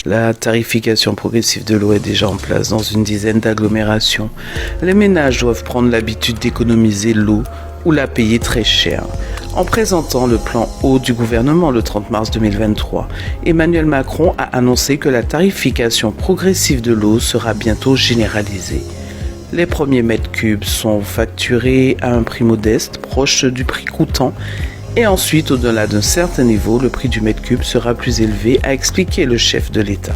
La tarification progressive de l'eau est déjà en place dans une dizaine d'agglomérations. Les ménages doivent prendre l'habitude d'économiser l'eau ou la payer très cher. En présentant le plan eau du gouvernement le 30 mars 2023, Emmanuel Macron a annoncé que la tarification progressive de l'eau sera bientôt généralisée. Les premiers mètres cubes sont facturés à un prix modeste, proche du prix coûtant, et ensuite, au-delà d'un certain niveau, le prix du mètre cube sera plus élevé, a expliqué le chef de l'État.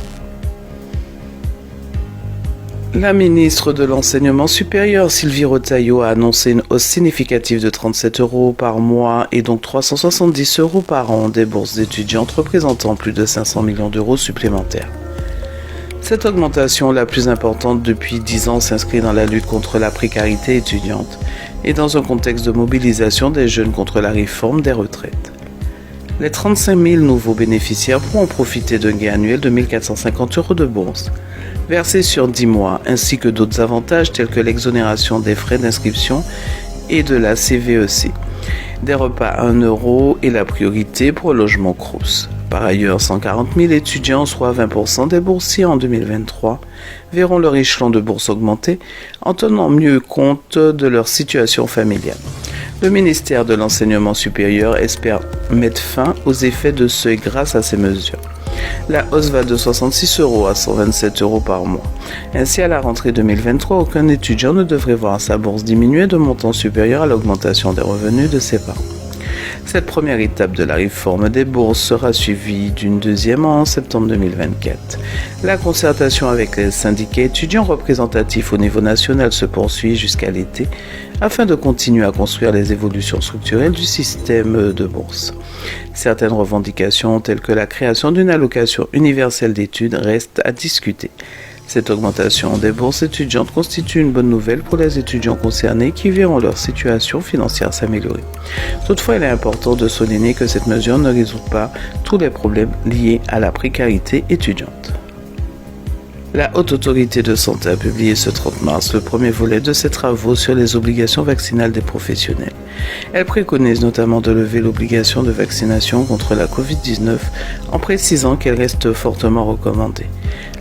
La ministre de l'Enseignement supérieur, Sylvie Retailleau, a annoncé une hausse significative de 37 € par mois et donc 370 € par an des bourses d'étudiantes représentant plus de 500 millions d'euros supplémentaires. Cette augmentation, la plus importante depuis 10 ans, s'inscrit dans la lutte contre la précarité étudiante et dans un contexte de mobilisation des jeunes contre la réforme des retraites. Les 35 000 nouveaux bénéficiaires pourront profiter d'un gain annuel de 1 450 € de bourse, versés sur 10 mois, ainsi que d'autres avantages tels que l'exonération des frais d'inscription et de la CVEC, des repas à 1 € et la priorité pour le logement Crous. Par ailleurs, 140 000 étudiants, soit 20% des boursiers en 2023, verront leur échelon de bourse augmenter en tenant mieux compte de leur situation familiale. Le ministère de l'Enseignement supérieur espère mettre fin aux effets de seuil grâce à ces mesures. La hausse va de 66 € à 127 € par mois. Ainsi, à la rentrée 2023, aucun étudiant ne devrait voir sa bourse diminuer de montant supérieur à l'augmentation des revenus de ses parents. Cette première étape de la réforme des bourses sera suivie d'une deuxième en septembre 2024. La concertation avec les syndicats étudiants représentatifs au niveau national se poursuit jusqu'à l'été afin de continuer à construire les évolutions structurelles du système de bourse. Certaines revendications telles que la création d'une allocation universelle d'études restent à discuter. Cette augmentation des bourses étudiantes constitue une bonne nouvelle pour les étudiants concernés qui verront leur situation financière s'améliorer. Toutefois, il est important de souligner que cette mesure ne résout pas tous les problèmes liés à la précarité étudiante. La Haute Autorité de Santé a publié ce 30 mars le premier volet de ses travaux sur les obligations vaccinales des professionnels. Elle préconise notamment de lever l'obligation de vaccination contre la Covid-19 en précisant qu'elle reste fortement recommandée.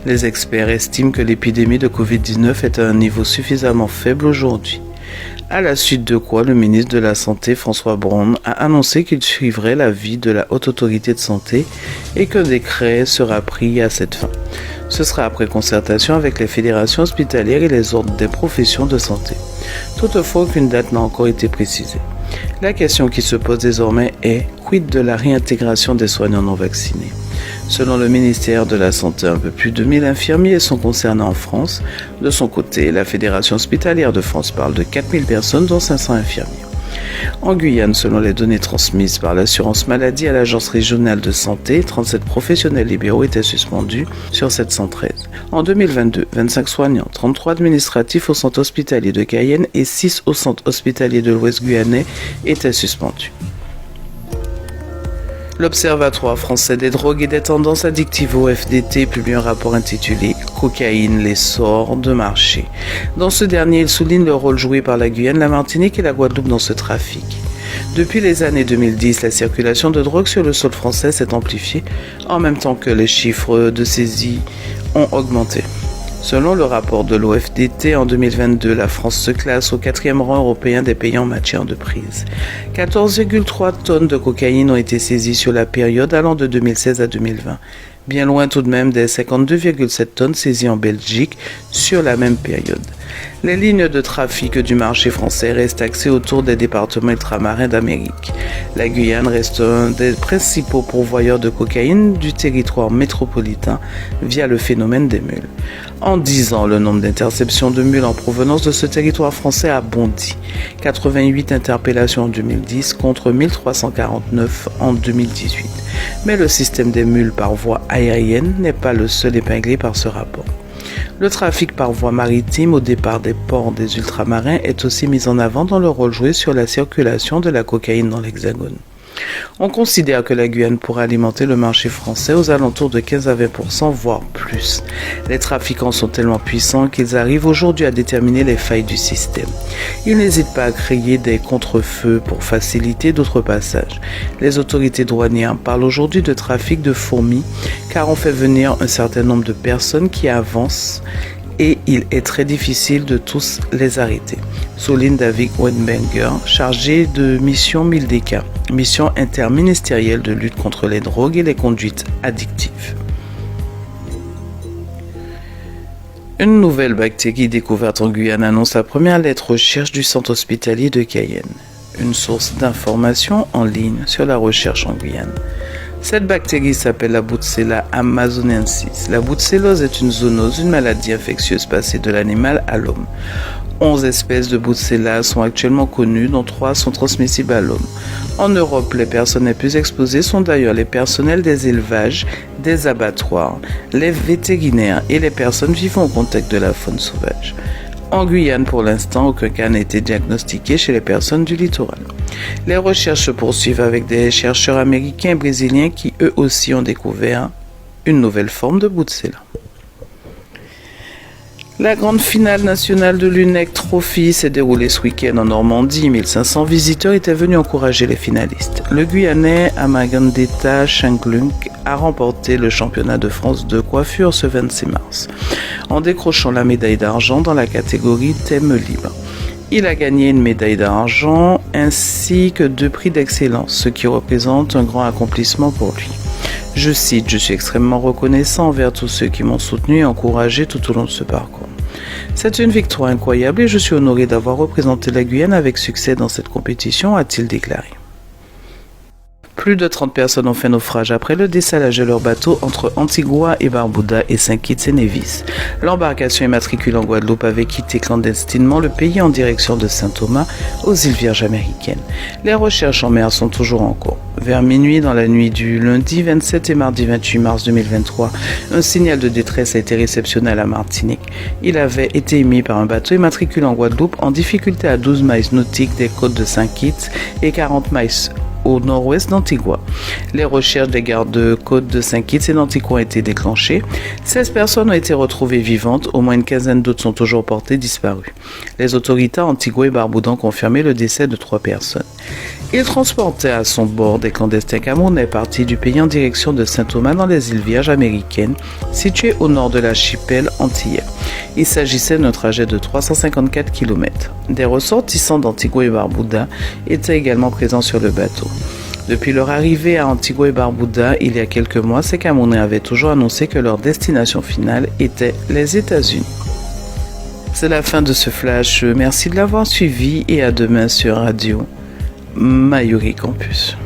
Les experts estiment que l'épidémie de Covid-19 est à un niveau suffisamment faible aujourd'hui. À la suite de quoi, le ministre de la Santé, François Braun, a annoncé qu'il suivrait l'avis de la Haute Autorité de Santé et qu'un décret sera pris à cette fin. Ce sera après concertation avec les fédérations hospitalières et les ordres des professions de santé. Toutefois, aucune date n'a encore été précisée. La question qui se pose désormais est quid de la réintégration des soignants non vaccinés. Selon le ministère de la Santé, un peu plus de 1000 infirmiers sont concernés en France. De son côté, la Fédération hospitalière de France parle de 4000 personnes, dont 500 infirmiers. En Guyane, selon les données transmises par l'assurance maladie à l'Agence régionale de santé, 37 professionnels libéraux étaient suspendus sur 713. En 2022, 25 soignants, 33 administratifs au centre hospitalier de Cayenne et 6 au centre hospitalier de l'Ouest guyanais étaient suspendus. L'Observatoire français des drogues et des tendances addictives au FDT publie un rapport intitulé « Cocaïne, l'essor de marché ». Dans ce dernier, il souligne le rôle joué par la Guyane, la Martinique et la Guadeloupe dans ce trafic. Depuis les années 2010, la circulation de drogue sur le sol français s'est amplifiée, en même temps que les chiffres de saisie ont augmenté. Selon le rapport de l'OFDT, en 2022, la France se classe au 4e rang européen des pays en matière de prise. 14,3 tonnes de cocaïne ont été saisies sur la période allant de 2016 à 2020, bien loin tout de même des 52,7 tonnes saisies en Belgique sur la même période. Les lignes de trafic du marché français restent axées autour des départements ultramarins d'Amérique. La Guyane reste un des principaux pourvoyeurs de cocaïne du territoire métropolitain via le phénomène des mules. En 10 ans, le nombre d'interceptions de mules en provenance de ce territoire français a bondi. 88 interpellations en 2010 contre 1349 en 2018. Mais le système des mules par voie aérienne n'est pas le seul épinglé par ce rapport. Le trafic par voie maritime au départ des ports des ultramarins est aussi mis en avant dans le rôle joué sur la circulation de la cocaïne dans l'Hexagone. On considère que la Guyane pourrait alimenter le marché français aux alentours de 15 à 20%, voire plus. Les trafiquants sont tellement puissants qu'ils arrivent aujourd'hui à déterminer les failles du système. Ils n'hésitent pas à créer des contre-feux pour faciliter d'autres passages. Les autorités douanières parlent aujourd'hui de trafic de fourmis car on fait venir un certain nombre de personnes qui avancent et il est très difficile de tous les arrêter, souligne David Wenberger, chargé de mission Mildeka, mission interministérielle de lutte contre les drogues et les conduites addictives. Une nouvelle bactérie découverte en Guyane annonce la première lettre recherche du centre hospitalier de Cayenne, une source d'information en ligne sur la recherche en Guyane. Cette bactérie s'appelle la Boutsella amazonensis. La brucellose est une zoonose, une maladie infectieuse passée de l'animal à l'homme. 11 espèces de Boutsella sont actuellement connues, dont 3 sont transmissibles à l'homme. En Europe, les personnes les plus exposées sont d'ailleurs les personnels des élevages, des abattoirs, les vétérinaires et les personnes vivant au contact de la faune sauvage. En Guyane, pour l'instant, aucun cas n'a été diagnostiqué chez les personnes du littoral. Les recherches se poursuivent avec des chercheurs américains et brésiliens qui eux aussi ont découvert une nouvelle forme de Boutsella. La grande finale nationale de l'UNEC Trophy s'est déroulée ce week-end en Normandie. 1500 visiteurs étaient venus encourager les finalistes. Le Guyanais Amagandeta Shanklunk a remporté le championnat de France de coiffure ce 26 mars, en décrochant la médaille d'argent dans la catégorie thème libre. Il a gagné une médaille d'argent ainsi que 2 prix d'excellence, ce qui représente un grand accomplissement pour lui. Je cite, « Je suis extrêmement reconnaissant envers tous ceux qui m'ont soutenu et encouragé tout au long de ce parcours. C'est une victoire incroyable et je suis honoré d'avoir représenté la Guyane avec succès dans cette compétition », a-t-il déclaré. Plus de 30 personnes ont fait naufrage après le dessalage de leur bateau entre Antigua et Barbuda et Saint-Kitts-et-Nevis. L'embarcation immatriculée en Guadeloupe avait quitté clandestinement le pays en direction de Saint-Thomas, aux îles Vierges américaines. Les recherches en mer sont toujours en cours. Vers minuit, dans la nuit du lundi 27 et mardi 28 mars 2023, un signal de détresse a été réceptionné à la Martinique. Il avait été émis par un bateau immatriculé en Guadeloupe en difficulté à 12 miles nautiques des côtes de Saint-Kitts et 40 miles au nord-ouest d'Antigua. Les recherches des gardes-côtes de Saint-Kitts et d'Antigua ont été déclenchées. 16 personnes ont été retrouvées vivantes, au moins une quinzaine d'autres sont toujours portées disparues. Les autorités à Antigua et Barbuda ont confirmé le décès de 3 personnes. Il transportait à son bord des clandestins camerounais partis du pays en direction de Saint-Thomas dans les îles Vierges américaines, situées au nord de l'archipel antillais. Il s'agissait d'un trajet de 354 km. Des ressortissants d'Antigua et Barbuda étaient également présents sur le bateau. Depuis leur arrivée à Antigua et Barbuda, il y a quelques mois, ces Camerounais avaient toujours annoncé que leur destination finale était les États-Unis. C'est la fin de ce flash. Merci de l'avoir suivi et à demain sur Radio Mayuri Campus.